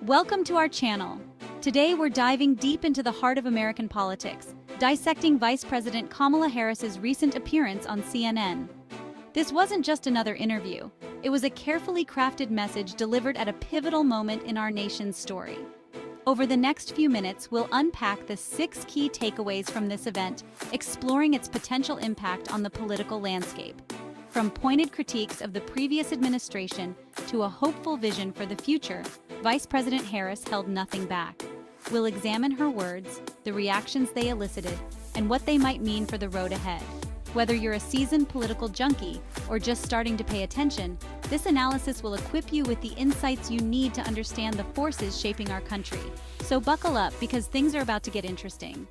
Welcome to our channel. Today we're diving deep into the heart of American politics, dissecting Vice President Kamala Harris's recent appearance on CNN. This wasn't just another interview. It was a carefully crafted message delivered at a pivotal moment in our nation's story. Over the next few minutes, we'll unpack the 6 key takeaways from this event, exploring its potential impact on the political landscape. From pointed critiques of the previous administration to a hopeful vision for the future, Vice President Harris held nothing back. We'll examine her words, the reactions they elicited, and what they might mean for the road ahead. Whether you're a seasoned political junkie or just starting to pay attention, this analysis will equip you with the insights you need to understand the forces shaping our country. So buckle up, because things are about to get interesting.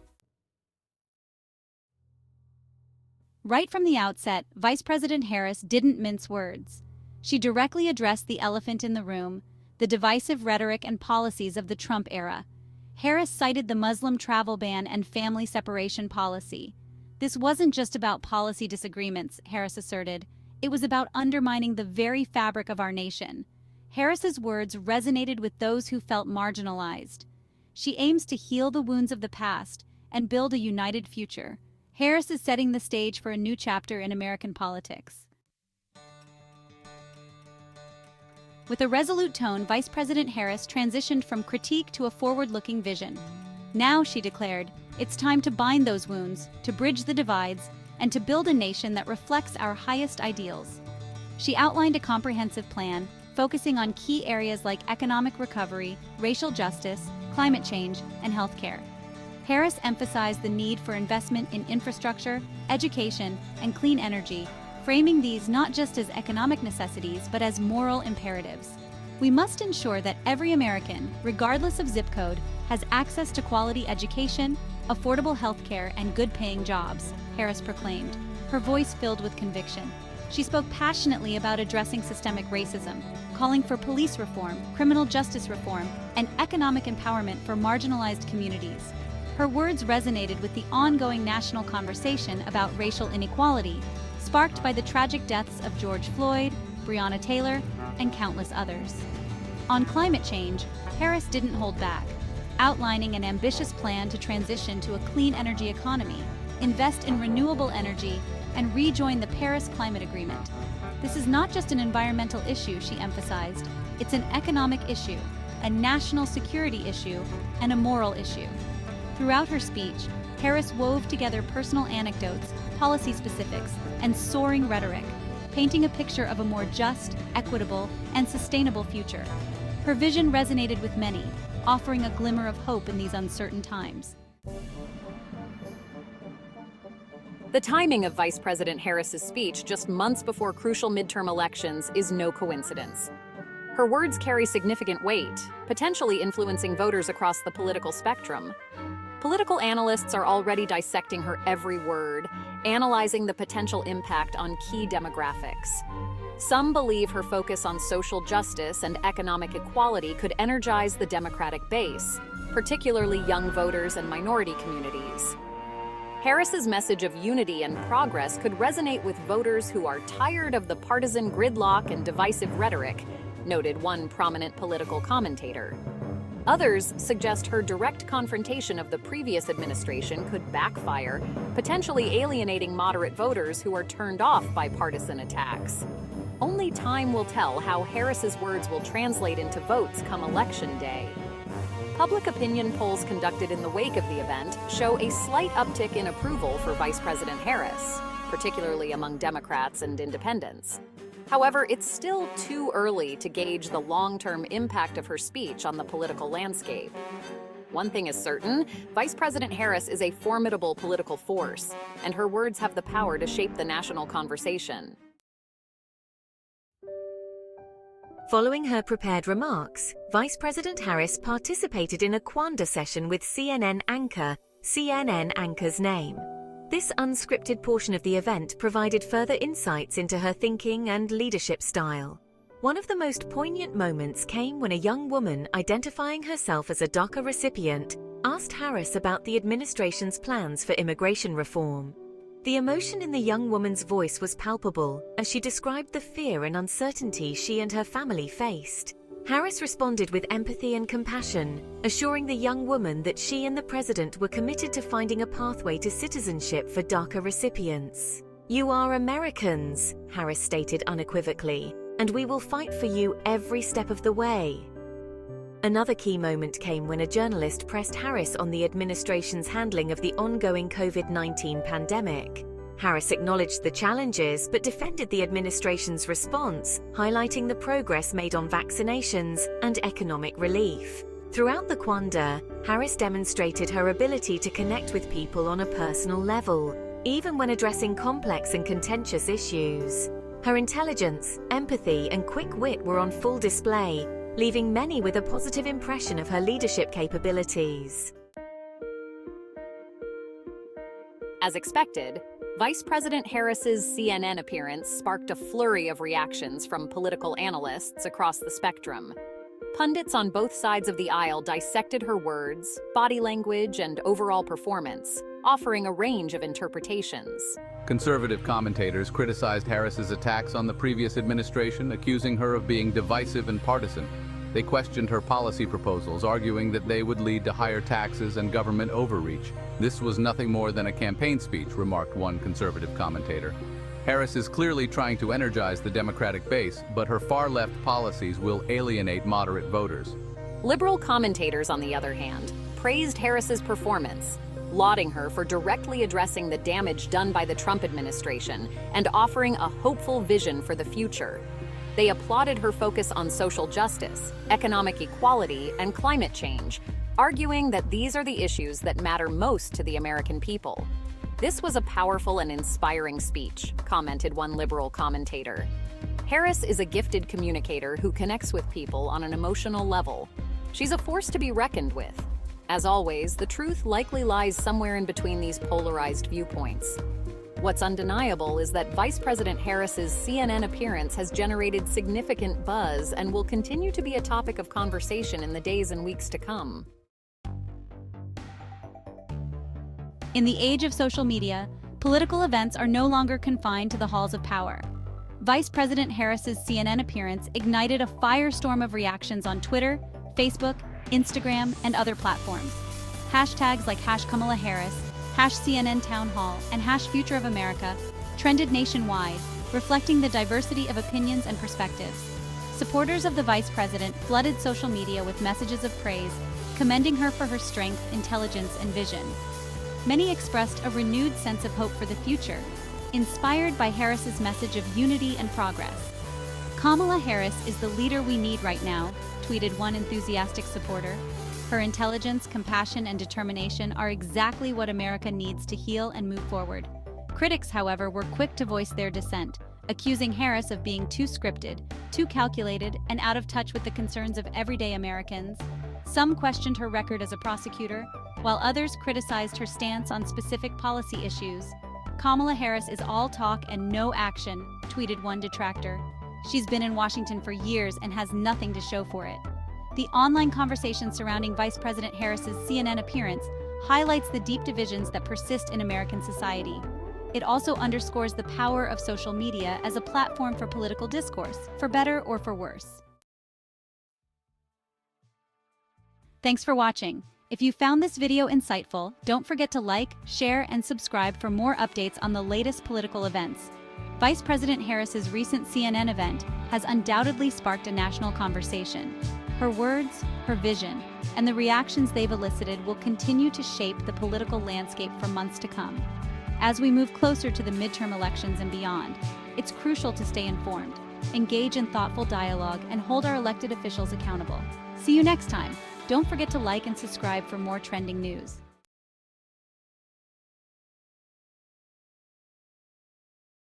Right from the outset, Vice President Harris didn't mince words. She directly addressed the elephant in the room, the divisive rhetoric and policies of the Trump era. Harris cited the Muslim travel ban and family separation policy. This wasn't just about policy disagreements, Harris asserted. It was about undermining the very fabric of our nation. Harris's words resonated with those who felt marginalized. She aims to heal the wounds of the past and build a united future. Harris is setting the stage for a new chapter in American politics. With a resolute tone, Vice President Harris transitioned from critique to a forward-looking vision. Now, she declared, it's time to bind those wounds, to bridge the divides, and to build a nation that reflects our highest ideals. She outlined a comprehensive plan, focusing on key areas like economic recovery, racial justice, climate change, and healthcare. Harris emphasized the need for investment in infrastructure, education, and clean energy, framing these not just as economic necessities but as moral imperatives. We must ensure that every American, regardless of zip code, has access to quality education, affordable healthcare, and good-paying jobs, Harris proclaimed, her voice filled with conviction. She spoke passionately about addressing systemic racism, calling for police reform, criminal justice reform, and economic empowerment for marginalized communities. Her words resonated with the ongoing national conversation about racial inequality, sparked by the tragic deaths of George Floyd, Breonna Taylor, and countless others. On climate change, Harris didn't hold back, outlining an ambitious plan to transition to a clean energy economy, invest in renewable energy, and rejoin the Paris Climate Agreement. This is not just an environmental issue, she emphasized. It's an economic issue, a national security issue, and a moral issue. Throughout her speech, Harris wove together personal anecdotes, policy specifics, and soaring rhetoric, painting a picture of a more just, equitable, and sustainable future. Her vision resonated with many, offering a glimmer of hope in these uncertain times. The timing of Vice President Harris's speech just months before crucial midterm elections is no coincidence. Her words carry significant weight, potentially influencing voters across the political spectrum. Political analysts are already dissecting her every word, analyzing the potential impact on key demographics. Some believe her focus on social justice and economic equality could energize the Democratic base, particularly young voters and minority communities. Harris's message of unity and progress could resonate with voters who are tired of the partisan gridlock and divisive rhetoric, noted one prominent political commentator. Others suggest her direct confrontation of the previous administration could backfire, potentially alienating moderate voters who are turned off by partisan attacks. Only time will tell how Harris's words will translate into votes come Election Day. Public opinion polls conducted in the wake of the event show a slight uptick in approval for Vice President Harris, particularly among Democrats and independents. However, it's still too early to gauge the long-term impact of her speech on the political landscape. One thing is certain, Vice President Harris is a formidable political force, and her words have the power to shape the national conversation. Following her prepared remarks, Vice President Harris participated in a Quanda session with CNN anchor's name. This unscripted portion of the event provided further insights into her thinking and leadership style. One of the most poignant moments came when a young woman identifying herself as a DACA recipient asked Harris about the administration's plans for immigration reform. The emotion in the young woman's voice was palpable as she described the fear and uncertainty she and her family faced. Harris responded with empathy and compassion, assuring the young woman that she and the president were committed to finding a pathway to citizenship for DACA recipients. "You are Americans," Harris stated unequivocally, "and we will fight for you every step of the way." Another key moment came when a journalist pressed Harris on the administration's handling of the ongoing COVID-19 pandemic. Harris acknowledged the challenges but defended the administration's response, highlighting the progress made on vaccinations and economic relief. Throughout the Kwanda, Harris demonstrated her ability to connect with people on a personal level, even when addressing complex and contentious issues. Her intelligence, empathy, and quick wit were on full display, leaving many with a positive impression of her leadership capabilities. As expected, Vice President Harris's CNN appearance sparked a flurry of reactions from political analysts across the spectrum. Pundits on both sides of the aisle dissected her words, body language, and overall performance, offering a range of interpretations. Conservative commentators criticized Harris's attacks on the previous administration, accusing her of being divisive and partisan. They questioned her policy proposals, arguing that they would lead to higher taxes and government overreach. "This was nothing more than a campaign speech," remarked one conservative commentator. Harris is clearly trying to energize the Democratic base, but her far-left policies will alienate moderate voters. Liberal commentators, on the other hand, praised Harris's performance, lauding her for directly addressing the damage done by the Trump administration and offering a hopeful vision for the future. They applauded her focus on social justice, economic equality, and climate change, arguing that these are the issues that matter most to the American people. "This was a powerful and inspiring speech," commented one liberal commentator. "Harris is a gifted communicator who connects with people on an emotional level. She's a force to be reckoned with." As always, the truth likely lies somewhere in between these polarized viewpoints. What's undeniable is that Vice President Harris's CNN appearance has generated significant buzz and will continue to be a topic of conversation in the days and weeks to come. In the age of social media, political events are no longer confined to the halls of power. Vice President Harris's CNN appearance ignited a firestorm of reactions on Twitter, Facebook, Instagram, and other platforms. Hashtags like #KamalaHarris, #CNN Town Hall, and #Future of America trended nationwide, reflecting the diversity of opinions and perspectives. Supporters of the vice president flooded social media with messages of praise, commending her for her strength, intelligence, and vision. Many expressed a renewed sense of hope for the future, inspired by Harris's message of unity and progress. "Kamala Harris is the leader we need right now," tweeted one enthusiastic supporter. "Her intelligence, compassion, and determination are exactly what America needs to heal and move forward." Critics, however, were quick to voice their dissent, accusing Harris of being too scripted, too calculated, and out of touch with the concerns of everyday Americans. Some questioned her record as a prosecutor, while others criticized her stance on specific policy issues. "Kamala Harris is all talk and no action," tweeted one detractor. "She's been in Washington for years and has nothing to show for it." The online conversation surrounding Vice President Harris's CNN appearance highlights the deep divisions that persist in American society. It also underscores the power of social media as a platform for political discourse, for better or for worse. Thanks for watching. If you found this video insightful, don't forget to like, share, and subscribe for more updates on the latest political events. Vice President Harris's recent CNN event has undoubtedly sparked a national conversation. Her words, her vision, and the reactions they've elicited will continue to shape the political landscape for months to come. As we move closer to the midterm elections and beyond, it's crucial to stay informed, engage in thoughtful dialogue, and hold our elected officials accountable. See you next time. Don't forget to like and subscribe for more trending news.